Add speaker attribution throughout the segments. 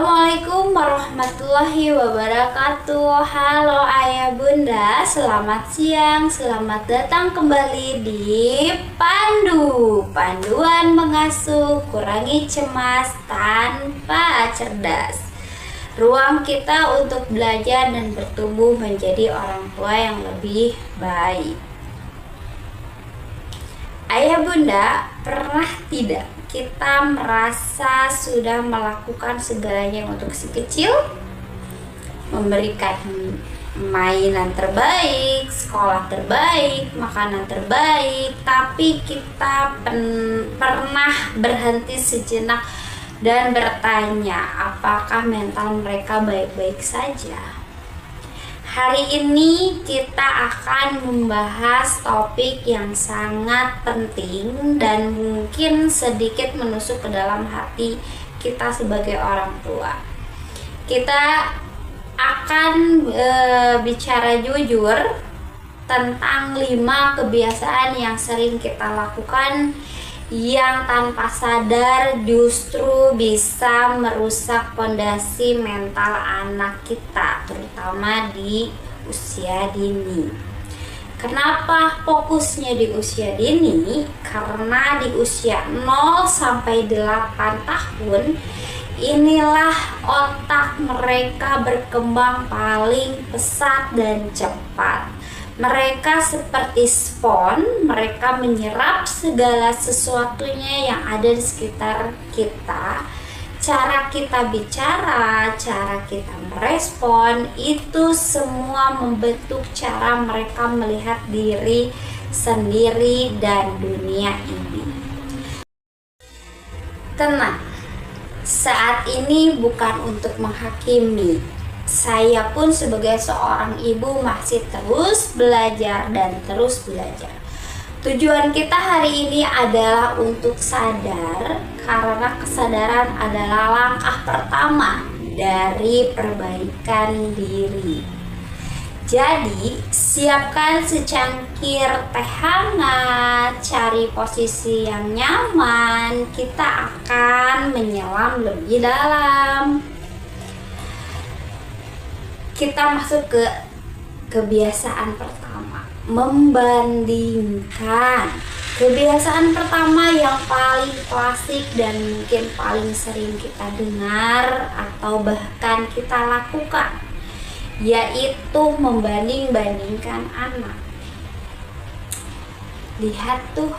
Speaker 1: Assalamualaikum warahmatullahi wabarakatuh. Halo ayah bunda, selamat siang. Selamat datang kembali di Panduan Mengasuh Kurangi Cemas Tanpa Cerdas. Ruang kita untuk belajar dan bertumbuh menjadi orang tua yang lebih baik. Ayah bunda, pernah tidak kita merasa sudah melakukan segalanya untuk si kecil? Memberikan mainan terbaik, sekolah terbaik, makanan terbaik, tapi kita pernah berhenti sejenak dan bertanya, apakah mental mereka baik-baik saja? Hari ini kita akan membahas topik yang sangat penting dan mungkin sedikit menusuk ke dalam hati kita sebagai orang tua. Kita akan bicara jujur tentang 5 kebiasaan yang sering kita lakukan yang tanpa sadar justru bisa merusak fondasi mental anak kita, terutama di usia dini. Kenapa fokusnya di usia dini? Karena di usia 0 sampai 8 tahun inilah otak mereka berkembang paling pesat dan cepat. Mereka seperti spons, mereka menyerap segala sesuatunya yang ada di sekitar kita. Cara kita bicara, cara kita merespon, itu semua membentuk cara mereka melihat diri sendiri dan dunia ini. Tenang, saat ini bukan untuk menghakimi. Saya pun sebagai seorang ibu masih terus belajar dan terus belajar. Tujuan kita hari ini adalah untuk sadar, karena kesadaran adalah langkah pertama dari perbaikan diri. Jadi, siapkan secangkir teh hangat, cari posisi yang nyaman, kita akan menyelam lebih dalam. Kita masuk ke kebiasaan pertama, membandingkan. Kebiasaan pertama yang paling klasik dan mungkin paling sering kita dengar atau bahkan kita lakukan, yaitu membanding-bandingkan anak. Lihat tuh,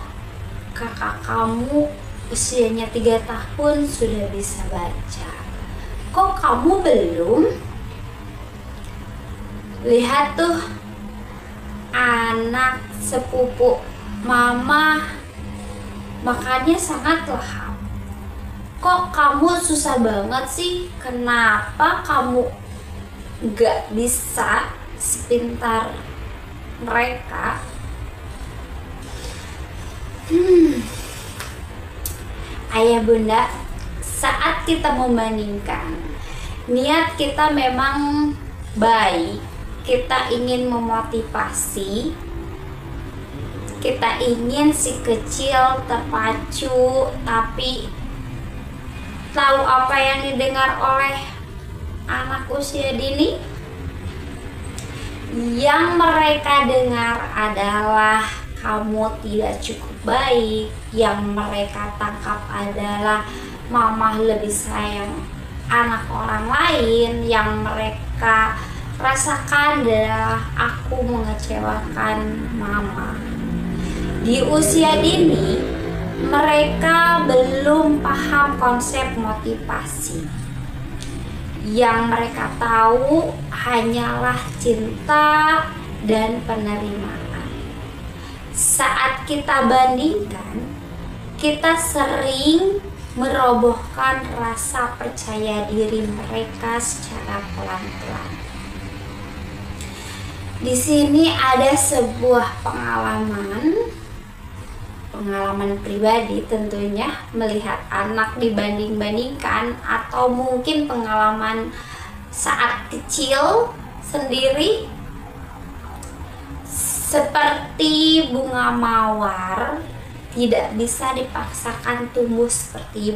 Speaker 1: kakak kamu usianya 3 tahun sudah bisa baca, kok kamu belum? Lihat tuh, anak sepupu mama makannya sangat lahap, kok kamu susah banget sih? Kenapa kamu gak bisa sepintar mereka? Ayah bunda, saat kita membandingkan, niat kita memang baik. Kita ingin memotivasi, kita ingin si kecil terpacu, tapi tahu apa yang didengar oleh anak usia dini? Yang mereka dengar adalah kamu tidak cukup baik. Yang mereka tangkap adalah mama lebih sayang anak orang lain. Yang mereka rasakan adalah aku mengecewakan mama. Di usia dini, mereka belum paham konsep motivasi. Yang mereka tahu hanyalah cinta dan penerimaan. Saat kita bandingkan, kita sering merobohkan rasa percaya diri mereka secara pelan-pelan. Di sini ada sebuah pengalaman pribadi tentunya, melihat anak dibanding-bandingkan, atau mungkin pengalaman saat kecil sendiri. Seperti bunga mawar tidak bisa dipaksakan tumbuh seperti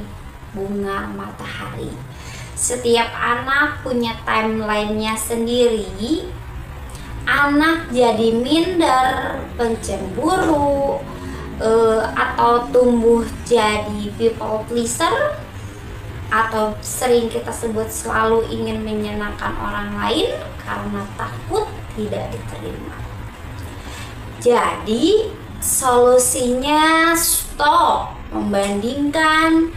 Speaker 1: bunga matahari. Setiap anak punya timelinenya sendiri. Anak jadi minder, pencemburu, atau tumbuh jadi people pleaser, atau sering kita sebut selalu ingin menyenangkan orang lain karena takut tidak diterima. Jadi solusinya stop membandingkan,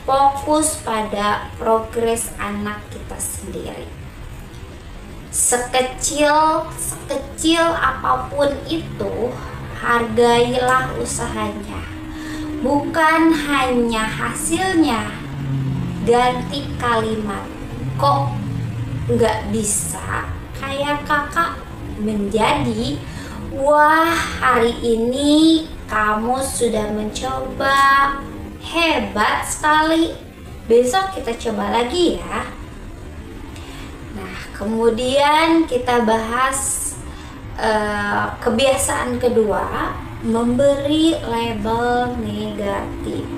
Speaker 1: fokus pada progres anak kita sendiri. Sekecil apapun itu, hargailah usahanya, bukan hanya hasilnya. Ganti kalimat, kok nggak bisa kayak kakak, menjadi wah, hari ini kamu sudah mencoba, hebat sekali, besok kita coba lagi ya. Nah, kemudian kita bahas kebiasaan kedua, memberi label negatif.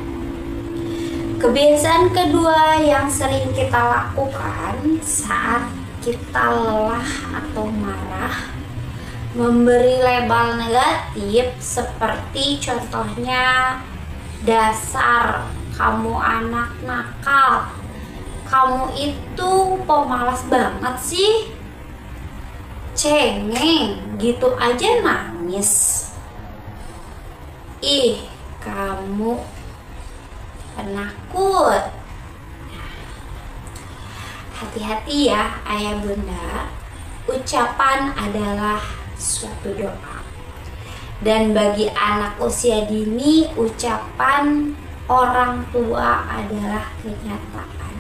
Speaker 1: Kebiasaan kedua yang sering kita lakukan saat kita lelah atau marah, memberi label negatif, seperti contohnya, dasar kamu anak nakal, kamu itu pemalas banget sih, cengeng gitu aja nangis, ih kamu penakut. Hati-hati ya ayah bunda, ucapan adalah suatu doa, dan bagi anak usia dini, ucapan orang tua adalah kenyataan.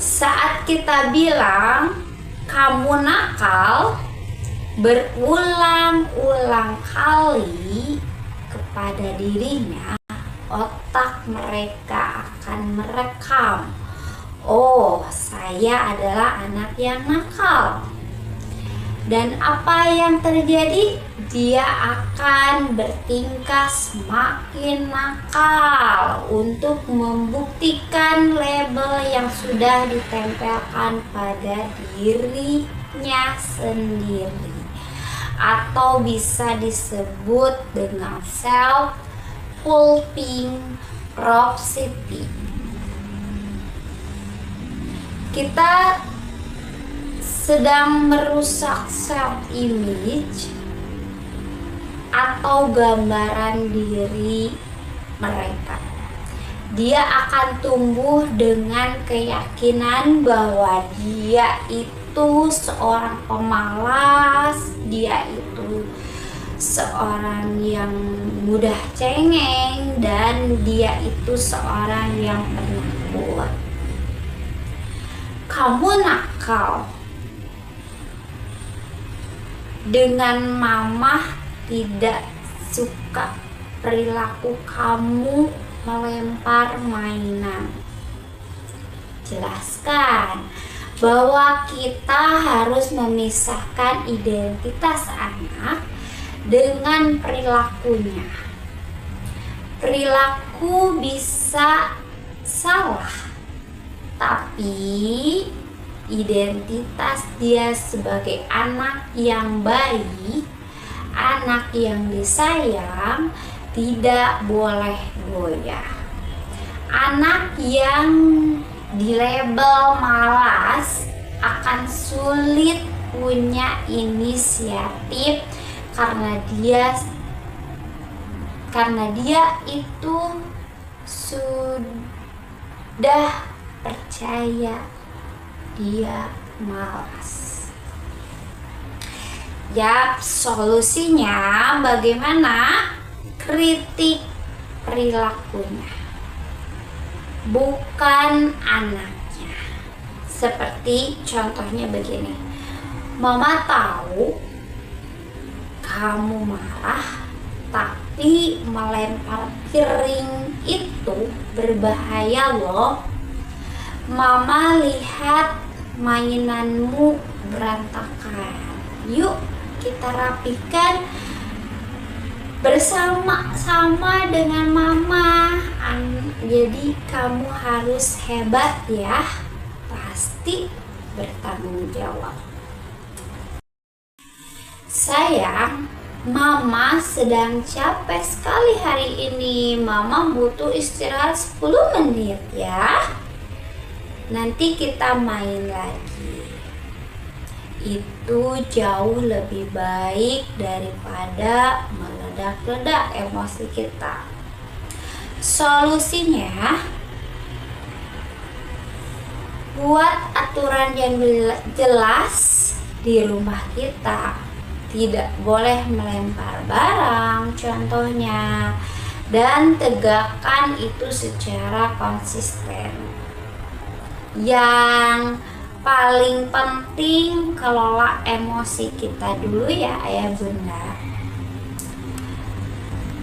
Speaker 1: Saat kita bilang kamu nakal berulang-ulang kali kepada dirinya, otak mereka akan merekam, oh saya adalah anak yang nakal. Dan apa yang terjadi? Dia akan bertingkah semakin nakal untuk membuktikan label yang sudah ditempelkan pada dirinya sendiri, atau bisa disebut dengan self-fulfilling prophecy. Kita sedang merusak self-image atau gambaran diri mereka. Dia akan tumbuh dengan keyakinan bahwa dia itu seorang pemalas, dia itu seorang yang mudah cengeng, dan dia itu seorang yang penakut. Kamu nakal, dengan mamah tidak suka perilaku kamu melempar mainan. Jelaskan bahwa kita harus memisahkan identitas anak dengan perilakunya. Perilaku bisa salah, tapi identitas dia sebagai anak yang baik, anak yang disayang, tidak boleh goyah. Anak yang dilabel malas akan sulit punya inisiatif karena dia itu sudah percaya dia malas. Yap, solusinya bagaimana? Kritik perilakunya, bukan anaknya. Seperti contohnya begini, mama tahu kamu marah, tapi melempar piring itu berbahaya loh. Mama lihat mainanmu berantakan, yuk kita rapikan. bersama-sama dengan mama. Jadi kamu harus hebat ya, pasti bertanggung jawab. Sayang, mama sedang capek sekali hari ini. Mama butuh istirahat 10 menit ya. Nanti kita main lagi. Itu jauh lebih baik daripada meledak-ledak emosi kita. Solusinya, buat aturan yang jelas di rumah kita. Tidak boleh melempar barang contohnya, dan tegakkan itu secara konsisten. Yang paling penting, kelola emosi kita dulu ya ayah bunda.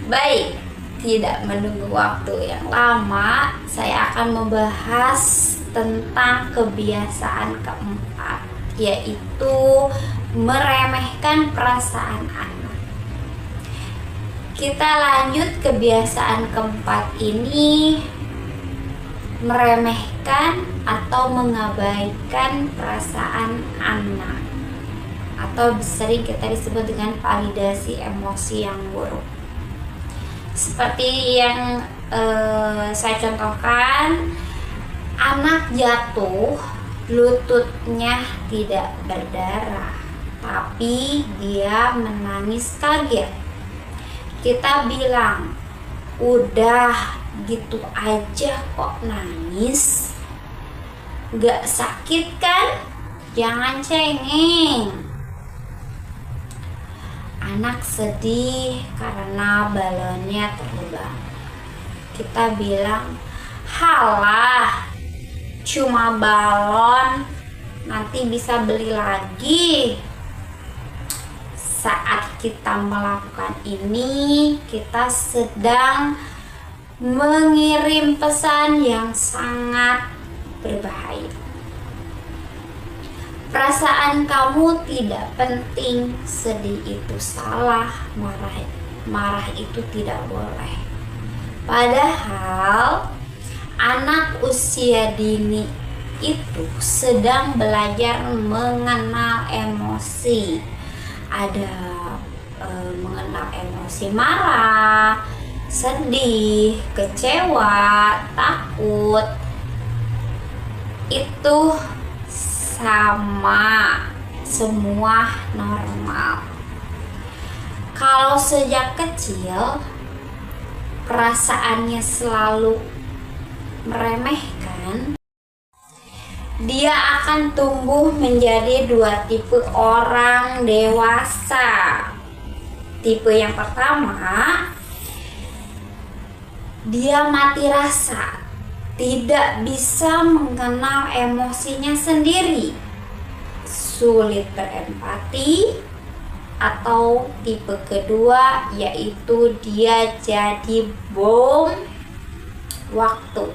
Speaker 1: Baik, tidak menunggu waktu yang lama, saya akan membahas tentang kebiasaan keempat, yaitu meremehkan perasaan anak. Kita lanjut kebiasaan keempat ini, meremehkan atau mengabaikan perasaan anak, atau sering kita disebut dengan validasi emosi yang buruk. Seperti yang saya contohkan, anak jatuh, lututnya tidak berdarah, tapi dia menangis kaget. Kita bilang, udah gitu aja kok nangis, gak sakit kan? Jangan cengeng. Anak sedih karena balonnya terbang. Kita bilang, halah, cuma balon, nanti bisa beli lagi. Saat kita melakukan ini, kita sedang mengirim pesan yang sangat berbahaya. Perasaan kamu tidak penting, sedih itu salah, marah itu tidak boleh. Padahal anak usia dini itu sedang belajar mengenal emosi. Ada mengenal emosi marah, sedih, kecewa, takut. Itu sama, semua normal. Kalau sejak kecil perasaannya selalu meremehkan, dia akan tumbuh menjadi dua tipe orang dewasa. Tipe yang pertama, dia mati rasa, tidak bisa mengenal emosinya sendiri, sulit berempati. Atau tipe kedua, yaitu dia jadi bom waktu.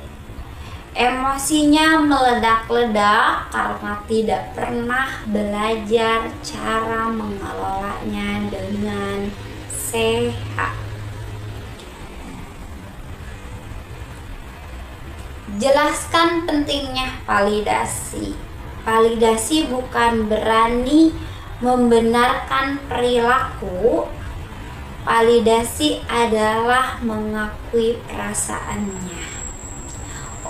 Speaker 1: Emosinya meledak-ledak karena tidak pernah belajar cara mengelolanya dengan sehat. Jelaskan pentingnya validasi. Validasi bukan berani membenarkan perilaku. Validasi adalah mengakui perasaannya.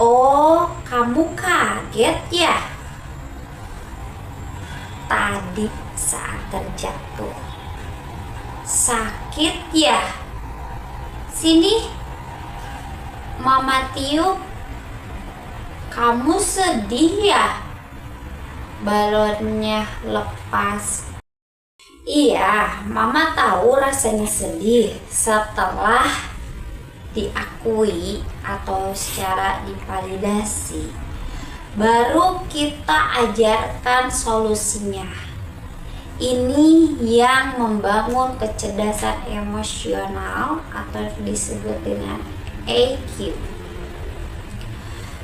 Speaker 1: Oh, kamu kaget ya tadi saat terjatuh? Sakit ya? Sini, mama tiup. Kamu sedih ya? Balonnya lepas. Iya, mama tahu rasanya sedih setelah diakui atau secara divalidasi. Baru kita ajarkan solusinya. Ini yang membangun kecerdasan emosional atau disebut dengan EQ.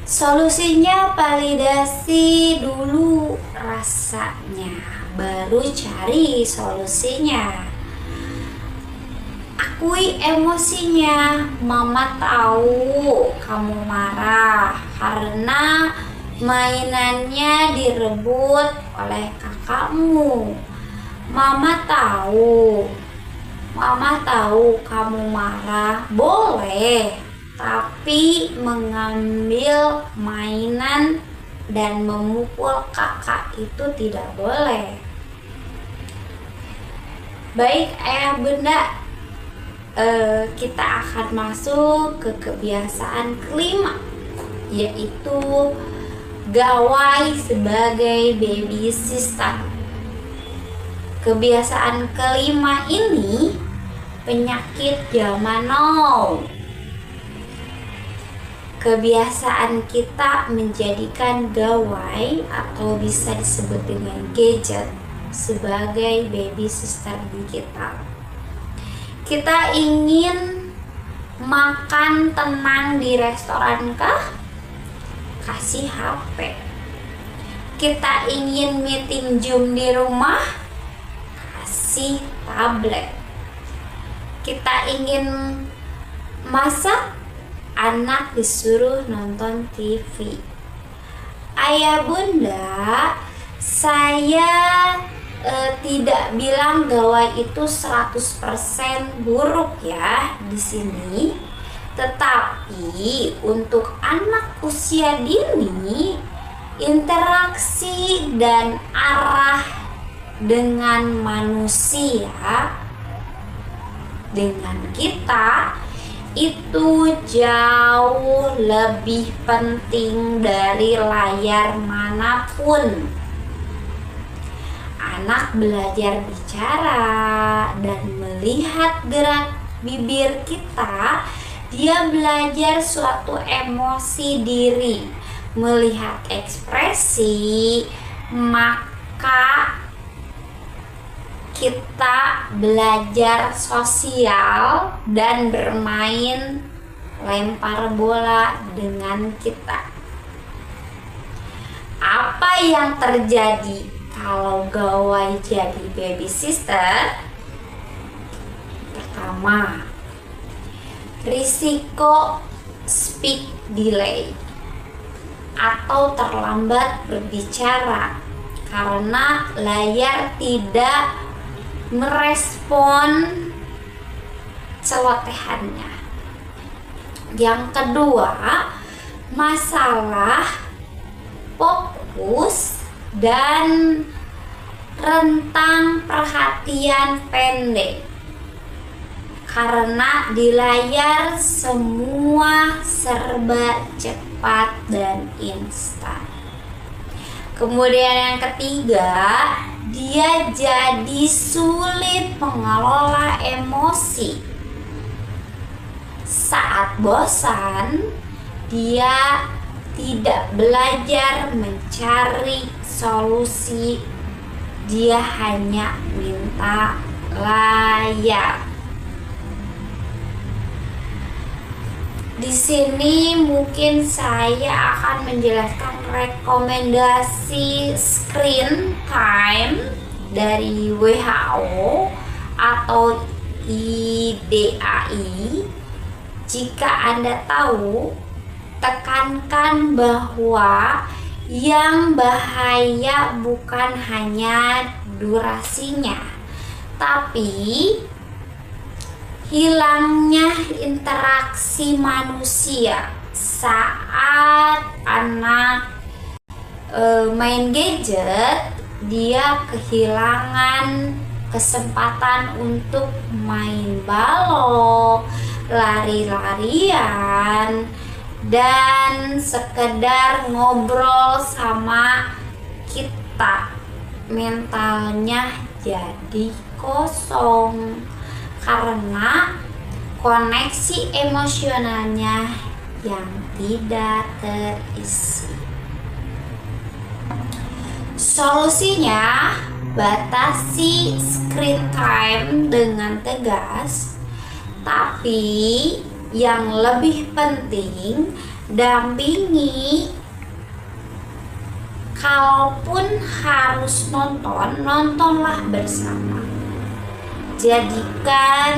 Speaker 1: Solusinya validasi dulu rasanya, baru cari solusinya. Akui emosinya. Mama tahu kamu marah karena mainannya direbut oleh kakakmu. Mama tahu kamu marah. Boleh, tapi mengambil mainan dan memukul kakak itu tidak boleh. Baik ayah bunda, kita akan masuk ke kebiasaan kelima, yaitu gawai sebagai baby sister. Kebiasaan kelima ini penyakit zaman now. Kebiasaan kita menjadikan gawai atau bisa disebut dengan gadget sebagai baby sister di kita. Kita ingin makan tenang di restoran kah? Kasih HP. Kita ingin meeting Zoom di rumah? Kasih tablet. Kita ingin masak? Anak disuruh nonton TV. Ayah bunda, saya tidak bilang gawai itu 100% buruk ya di sini. Tetapi untuk anak usia dini, interaksi dan arah dengan manusia, dengan kita, itu jauh lebih penting dari layar manapun. Anak belajar bicara dan melihat gerak bibir kita. Dia belajar suatu emosi diri, melihat ekspresi, maka kita belajar sosial dan bermain lempar bola dengan kita. Apa yang terjadi kalau gawai jadi baby sister? Pertama, risiko speak delay atau terlambat berbicara karena layar tidak merespon celotehannya. Yang kedua, masalah fokus dan rentang perhatian pendek karena di layar semua serba cepat dan instan. Kemudian yang ketiga, dia jadi sulit mengelola emosi. Saat bosan, dia tidak belajar mencari solusi. Dia hanya minta layar. Di sini mungkin saya akan menjelaskan rekomendasi screen time dari WHO atau IDAI. Jika Anda tahu, tekankan bahwa yang bahaya bukan hanya durasinya, tapi hilangnya interaksi manusia. Saat anak main gadget, dia kehilangan kesempatan untuk main balok, lari-larian, dan sekedar ngobrol sama kita. Mentalnya jadi kosong karena koneksi emosionalnya yang tidak terisi. Solusinya, batasi screen time dengan tegas, tapi yang lebih penting, dampingi. Kalaupun harus nonton, nontonlah bersama. Jadikan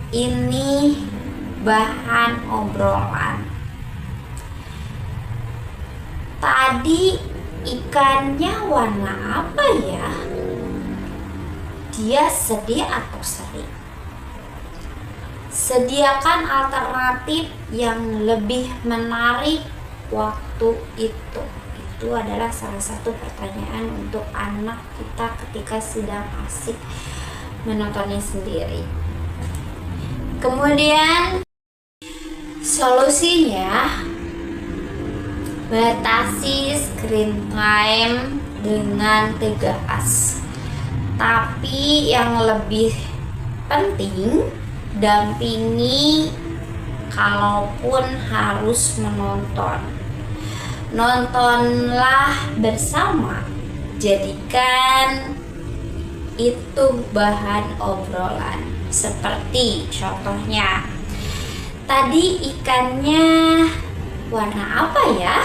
Speaker 1: ini bahan obrolan. Tadi ikannya warna apa ya? Dia sedih atau seri? Sediakan alternatif yang lebih menarik waktu itu. Itu adalah salah satu pertanyaan untuk anak kita ketika sedang asik menontonnya sendiri. Kemudian solusinya, batasi screen time dengan tegas. Tapi yang lebih penting, dampingi kalaupun harus menonton. Nontonlah bersama. Jadikan itu bahan obrolan. Seperti contohnya, tadi ikannya warna apa ya?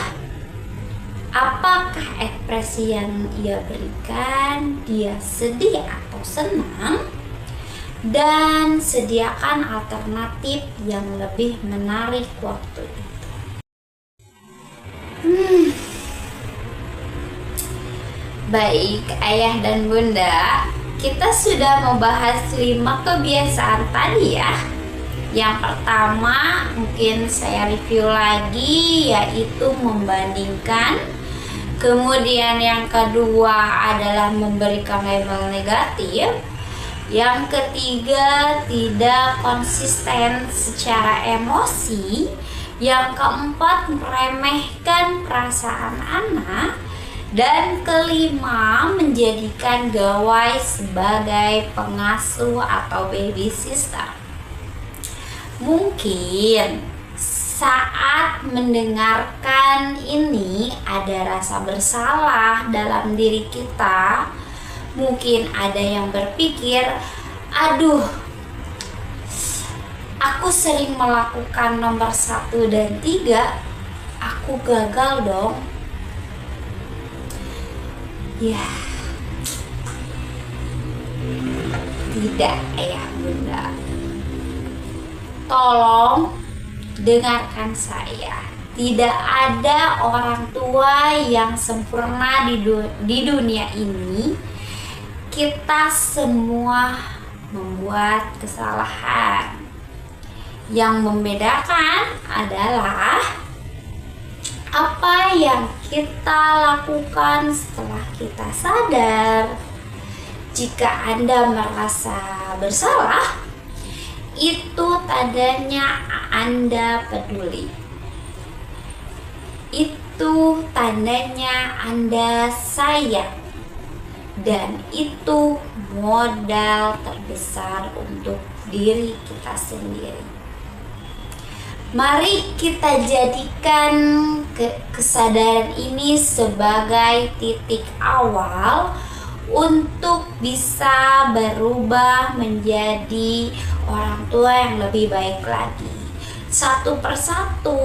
Speaker 1: Apakah ekspresi yang ia berikan dia sedih atau senang? Dan sediakan alternatif yang lebih menarik waktu itu. Baik ayah dan bunda, kita sudah membahas 5 kebiasaan tadi ya. Yang pertama mungkin saya review lagi, yaitu membandingkan. Kemudian yang kedua adalah memberikan label negatif. Yang ketiga, tidak konsisten secara emosi. Yang keempat, meremehkan perasaan anak. Dan kelima, menjadikan gawai sebagai pengasuh atau baby sister. Mungkin saat mendengarkan ini ada rasa bersalah dalam diri kita. Mungkin ada yang berpikir, aduh, aku sering melakukan nomor 1 dan 3, aku gagal dong. Ya, tidak ayah bunda. Tolong dengarkan saya. Tidak ada orang tua yang sempurna di dunia ini. Kita semua membuat kesalahan. Yang membedakan adalah apa yang kita lakukan setelah kita sadar. Jika Anda merasa bersalah, itu tandanya Anda peduli. Itu tandanya Anda sayang. Dan itu modal terbesar untuk diri kita sendiri. Mari kita jadikan kesadaran ini sebagai titik awal untuk bisa berubah menjadi orang tua yang lebih baik lagi. Satu persatu,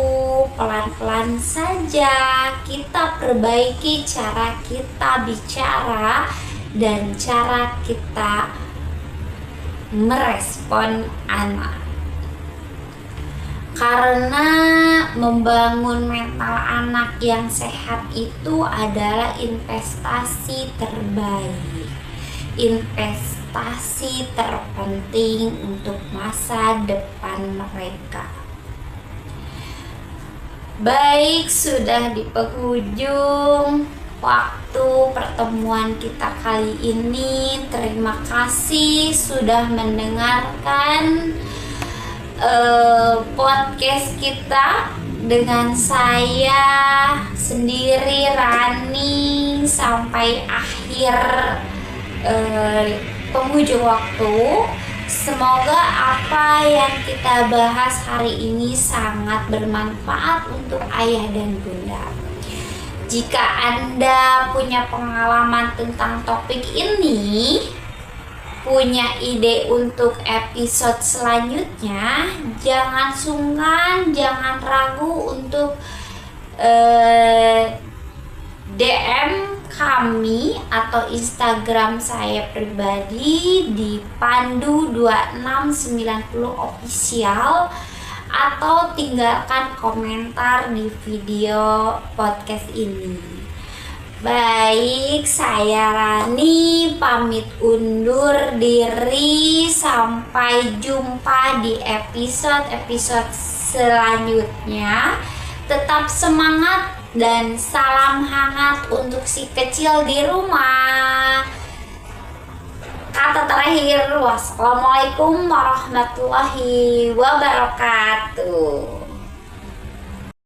Speaker 1: pelan-pelan saja kita perbaiki cara kita bicara dan cara kita merespon anak. Karena membangun mental anak yang sehat itu adalah investasi terbaik, investasi terpenting untuk masa depan mereka. Baik, sudah di penghujung waktu pertemuan kita kali ini. Terima kasih sudah mendengarkan podcast kita dengan saya sendiri, Rani, sampai akhir penghujung waktu. Semoga apa yang kita bahas hari ini sangat bermanfaat untuk ayah dan bunda. Jika Anda punya pengalaman tentang topik ini, punya ide untuk episode selanjutnya, jangan sungkan, jangan ragu untuk DM kami atau Instagram saya pribadi di Pandu2690 official, atau tinggalkan komentar di video podcast ini. Baik, saya Rani pamit undur diri. Sampai jumpa di episode-episode selanjutnya. Tetap semangat dan salam hangat untuk si kecil di rumah. Kata terakhir, wassalamualaikum warahmatullahi wabarakatuh.